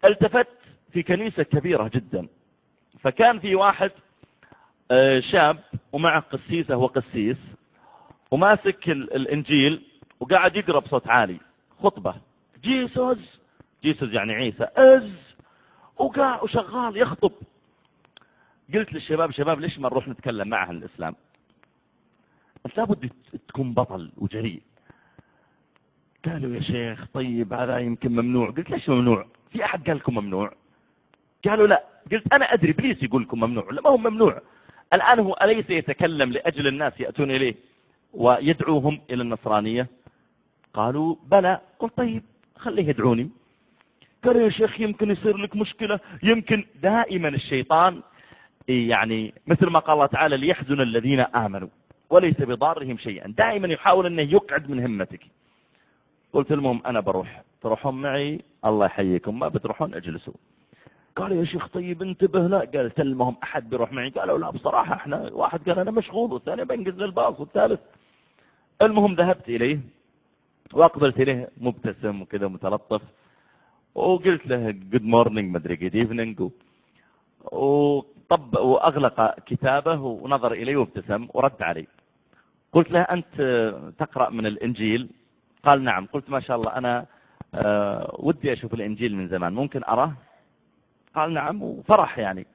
التفت في كنيسة كبيرة جدا، فكان في واحد شاب ومعه قسيسة وقسيس وماسك الإنجيل وقاعد يقرأ بصوت عالي خطبة جيسوس يعني عيسى وقاعد وشغال يخطب. قلت للشباب شباب ليش ما نروح نتكلم معه عن الإسلام؟ قلت لابد تكون بطل وجريء. قالوا يا شيخ طيب هذا يمكن ممنوع. قلت ليش ممنوع؟ في أحد قال لكم ممنوع؟ قالوا لا. قلت أنا أدري إبليس يقول لكم ممنوع. لا ما هو ممنوع. الآن هو أليس يتكلم لأجل الناس يأتون إليه ويدعوهم إلى النصرانية؟ قالوا بلى. قلت طيب خليه يدعوني. قالوا يا شيخ يمكن يصير لك مشكلة. يمكن. دائما الشيطان يعني مثل ما قال الله تعالى ليحزن الذين آمنوا وليس بضارهم شيئا، دائما يحاول أنه يقعد من همتك. قلت المهم أنا بروح، تروحون معي الله يحييكم، ما بتروحون اجلسوا. قالوا يا شيخ طيب انتبه. لا. قال المهم أحد بيروح معي. قالوا لا بصراحة احنا، واحد قال أنا مشغول والثاني بنقز للباص والثالث. المهم ذهبت إليه وأقبلت إليه مبتسم وكذا متلطف وقلت له جود مورنينج مدري جود ايفنينج وأغلق كتابه ونظر إلي وابتسم ورد علي. قلت له أنت تقرأ من الإنجيل؟ قال نعم. قلت ما شاء الله أنا ودي أشوف الإنجيل من زمان، ممكن أراه؟ قال نعم وفرح يعني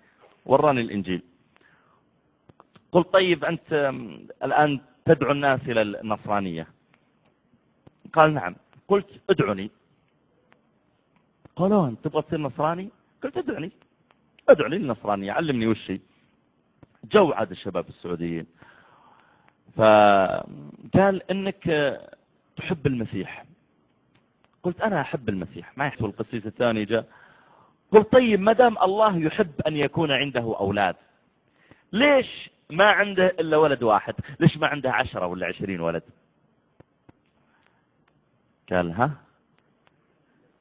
وراني الإنجيل. قلت طيب أنت الآن تدعو الناس إلى النصرانية؟ قال نعم. قلت ادعني. قالوا أنت تبغى تصير نصراني؟ قلت ادعني للنصرانية، علمني وشي. جو عاد الشباب السعوديين. فقال انك تحب المسيح. قلت انا احب المسيح. ما يحتوى القسيس الثاني جاء. قلت طيب ما دام الله يحب ان يكون عنده اولاد، ليش ما عنده الا ولد واحد؟ ليش ما عنده 10 ولا 20 ولد؟ قال ها.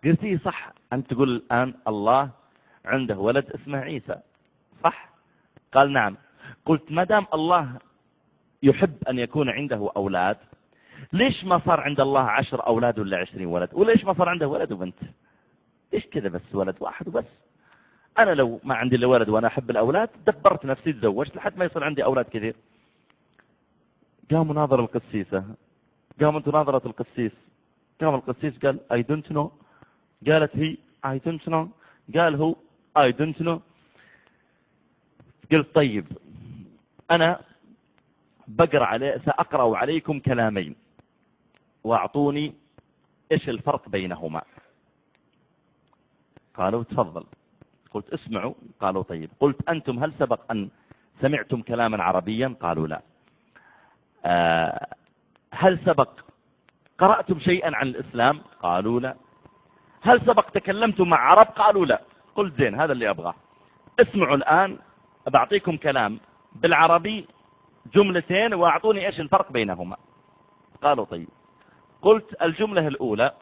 قلت ايه صح، انت تقول الان الله عنده ولد اسمه عيسى صح؟ قال نعم. قلت ما دام الله يحب أن يكون عنده أولاد، ليش ما صار عند الله 10 أولاد ولا 20 ولد؟ وليش ما صار عنده ولد وبنت؟ ليش كذا بس ولد واحد وبس؟ أنا لو ما عندي إلا ولد وأنا أحب الأولاد دبرت نفسي تزوجت لحد ما يصير عندي أولاد كثير. قاموا ناظر القسيسة، قامت ناظرة القسيس، قام القسيس قال I don't know. قالت هي I don't know. قال هو I don't know. قلت طيب أنا سأقرأ عليكم كلامين واعطوني ايش الفرق بينهما. قالوا تفضل. قلت اسمعوا. قالوا طيب. قلت انتم هل سبق ان سمعتم كلاما عربيا؟ قالوا لا. هل سبق قرأتم شيئا عن الاسلام؟ قالوا لا. هل سبق تكلمتم مع عرب؟ قالوا لا. قلت زين هذا اللي ابغاه. اسمعوا الان بعطيكم كلام بالعربي جملتين واعطوني ايش الفرق بينهما. قالوا طيب. قلت الجملة الأولى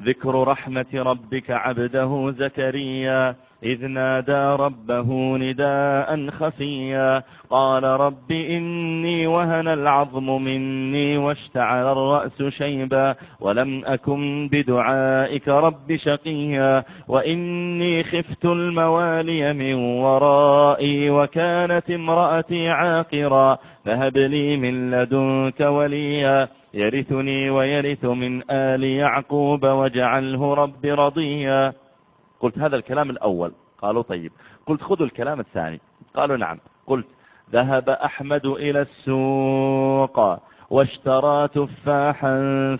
ذكر رحمة ربك عبده زكريا إذ نادى ربه نداء خفيا قال رب إني وهن العظم مني واشتعل الرأس شيبا ولم أكن بدعائك رب شقيا وإني خفت الموالي من ورائي وكانت امرأتي عاقرا فهب لي من لدنك وليا يرثني ويرث من آل يعقوب واجعله رب رضيا. قلت هذا الكلام الأول. قالوا طيب. قلت خذوا الكلام الثاني. قالوا نعم. قلت ذهب أحمد إلى السوق واشترى تفاحا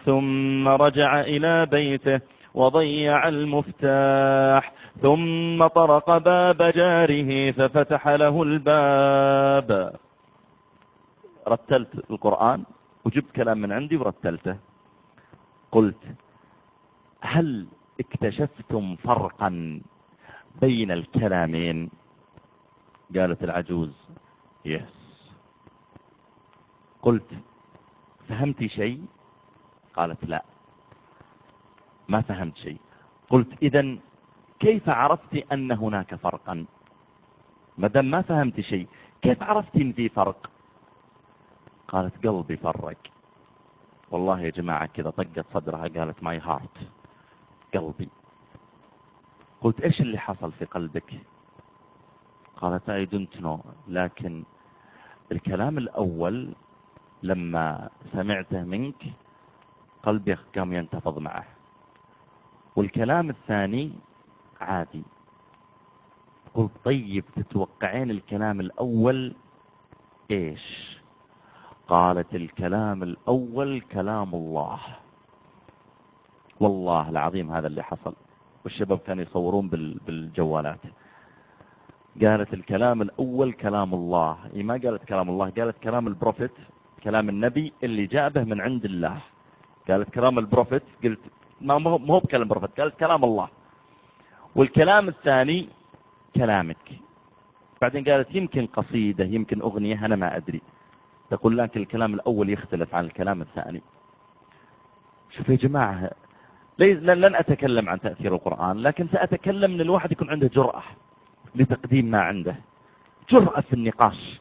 ثم رجع إلى بيته وضيع المفتاح ثم طرق باب جاره ففتح له الباب. رتلت القرآن وجبت كلام من عندي ورتلته. قلت هل اكتشفتم فرقا بين الكلامين؟ قالت العجوز يس. قلت فهمتي شيء؟ قالت لا ما فهمت شيء. قلت إذن كيف عرفت أن هناك فرقا؟ مادام ما فهمت شيء كيف عرفت أن في فرق؟ قالت قلبي فرق. والله يا جماعة كذا طقت صدرها. قالت ماي هارت، قلبي. قلت ايش اللي حصل في قلبك؟ قالت I don't know، لكن الكلام الأول لما سمعته منك قلبي قام ينتفض معه، والكلام الثاني عادي. قلت طيب تتوقعين الكلام الأول ايش؟ قالت الكلام الأول كلام الله. والله العظيم هذا اللي حصل، والشباب كانوا يصورون بالجوالات. قالت الكلام الأول كلام الله، هي ما قالت كلام الله، قالت كلام البروفيت، كلام النبي اللي جابه من عند الله. قالت كلام البروفيت، قلت ما هو بكلام البروفيت، قالت كلام الله. والكلام الثاني كلامك. بعدين قالت يمكن قصيدة يمكن أغنية أنا ما أدري. تقول لكن الكلام الأول يختلف عن الكلام الثاني. شوف يا جماعة، لن أتكلم عن تأثير القرآن، لكن سأتكلم أن الواحد يكون عنده جرأة لتقديم ما عنده، جرأة في النقاش،